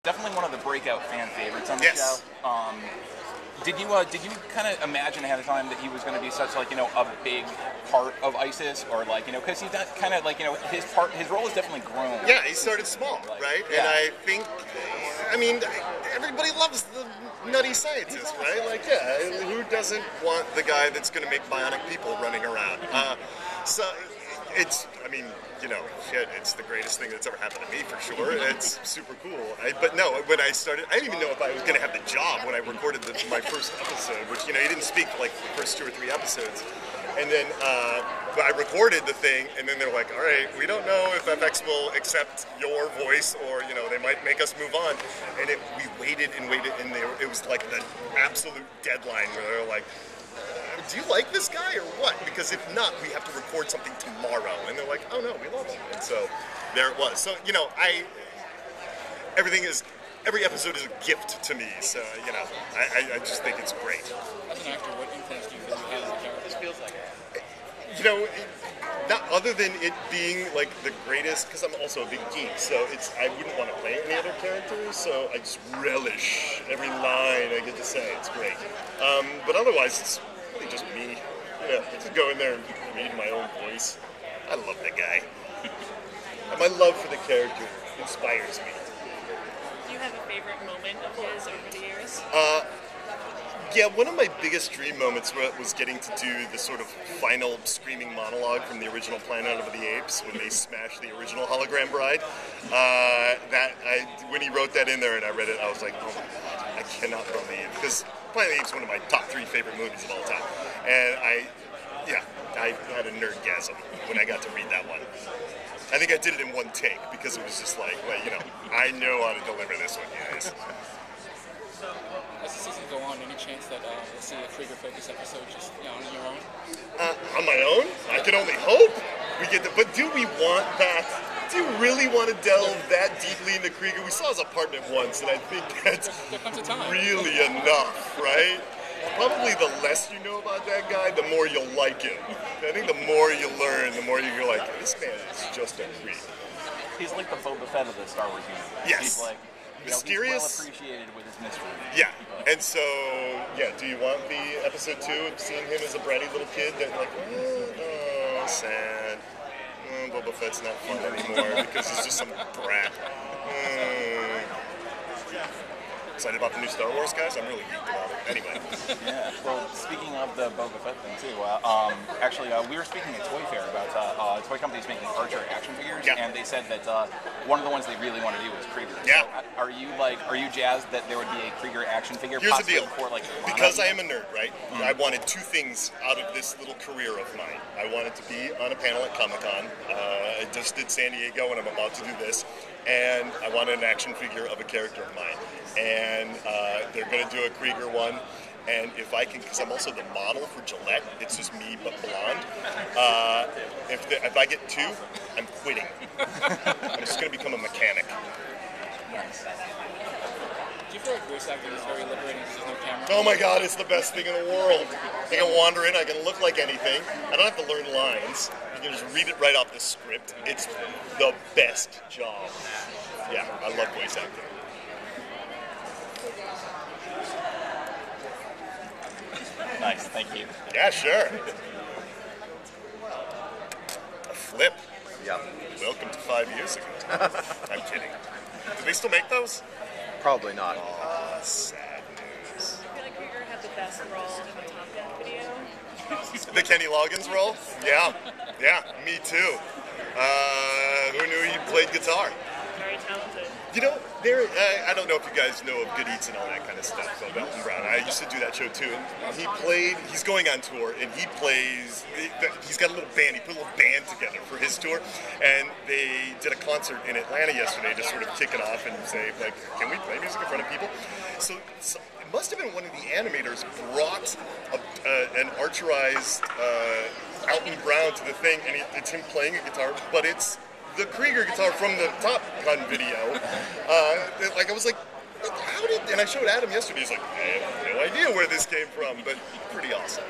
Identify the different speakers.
Speaker 1: Definitely one of the breakout fan favorites on the
Speaker 2: Yes.
Speaker 1: show. Did you kind of imagine ahead of time that he was going to be such like a big part of ISIS, or like because he's not kind of like his role has definitely grown.
Speaker 2: Yeah, he started small, right?
Speaker 1: Yeah.
Speaker 2: And I think, I mean, everybody loves the nutty scientist, right? Like, yeah, who doesn't want the guy that's going to make bionic people running around? So it's, I mean, shit, it's the greatest thing that's ever happened to me for sure. It's super cool. But no, when I started, I didn't even know if I was going to have the job when I recorded my first episode, which, he didn't speak for like the first 2 or 3 episodes. And then I recorded the thing, and then they're like, all right, we don't know if FX will accept your voice, or, they might make us move on. And we waited and waited, and it was like the absolute deadline where they were like, do you like this guy or what? Because if not, we have to record something tomorrow. And they're like, oh no, we love him. And so there it was. So, every episode is a gift to me. So, I just think it's great.
Speaker 3: As an actor, what influence do you think you have as a character? This feels like
Speaker 2: Not other than it being like the greatest, because I'm also a big geek, so I wouldn't want to play any other characters, so I just relish every line I get to say. It's great. But otherwise, it's really just me. I just go in there and read my own voice. I love the guy. And my love for the character inspires me.
Speaker 4: Do you have a favorite moment of his over the years?
Speaker 2: Yeah, one of my biggest dream moments was getting to do the sort of final screaming monologue from the original Planet of the Apes when they smashed the original hologram bride. When he wrote that in there and I read it, I was like, oh my god, I cannot believe, because Planet of the Apes is one of my top 3 favorite movies of all time. And I had a nerdgasm when I got to read that one. I think I did it in one take because it was just like, well, I know how to deliver this one, guys.
Speaker 3: As the season go on, any chance that we'll see a Krieger-focused episode just on your own?
Speaker 2: On my own? I can only hope we get to. But do we want that? Do you really want to delve that deeply into Krieger? We saw his apartment once, and I think that's really enough, right? Probably the less you know about that guy, the more you'll like him. I think the more you learn, the more you're like, this man is just a creep.
Speaker 1: He's like the Boba Fett of the Star Wars universe.
Speaker 2: Yes.
Speaker 1: He's like,
Speaker 2: mysterious.
Speaker 1: He's well appreciated with his mystery.
Speaker 2: Yeah. And so, do you want the episode 2 of seeing him as a bratty little kid that like, oh, sad. Boba Fett's not fun anymore because he's just some brat. Excited about the new Star Wars, guys? I'm really geeked about it. Anyway.
Speaker 1: Yeah. Well, speaking of the Boba Fett thing too, actually, we were speaking at Toy Fair about toy companies making Archer action figures, and they said that one of the ones they really want to do was Krieger.
Speaker 2: Yeah.
Speaker 1: So, are you jazzed that there would be a Krieger action figure?
Speaker 2: Here's the deal.
Speaker 1: For, like,
Speaker 2: because I am a nerd, right? I wanted 2 things out of this little career of mine. I wanted to be on a panel at Comic-Con. I just did San Diego, and I'm about to do this. And I wanted an action figure of a character of mine. And they're going to do a Krieger one. And if I can, because I'm also the model for Gillette, it's just me but blonde. If I get 2, I'm quitting. I'm just going to become a mechanic.
Speaker 1: Nice.
Speaker 3: Do you feel like voice acting is very liberating because there's no camera?
Speaker 2: Oh my god, it's the best thing in the world. I can wander in, I can look like anything. I don't have to learn lines. You can just read it right off the script. It's the best job. Yeah, I love voice acting.
Speaker 1: Nice, thank you.
Speaker 2: Yeah, sure. A flip.
Speaker 5: Yeah.
Speaker 2: Welcome to 5 years ago. I'm kidding. Do they still make those?
Speaker 5: Probably not.
Speaker 2: Oh, sad news.
Speaker 4: I feel like Krieger had the best role in the Top Gun video.
Speaker 2: The Kenny Loggins role? Yeah, me too. Who knew he played guitar?
Speaker 4: Very talented.
Speaker 2: I don't know if you guys know of Good Eats and all that kind of stuff about Elton Brown. I used to do that show too. And he's going on tour, and he's got a little band. He put a little band together for his tour, and they did a concert in Atlanta yesterday to sort of kick it off and say, like, can we play music in front of people? So it must have been one of the animators brought an archerized Elton Brown to the thing, and it's him playing a guitar, but it's the Krieger guitar from the Top Gun video. I was like, how did? And I showed Adam yesterday. He's like, I have no idea where this came from, but pretty awesome.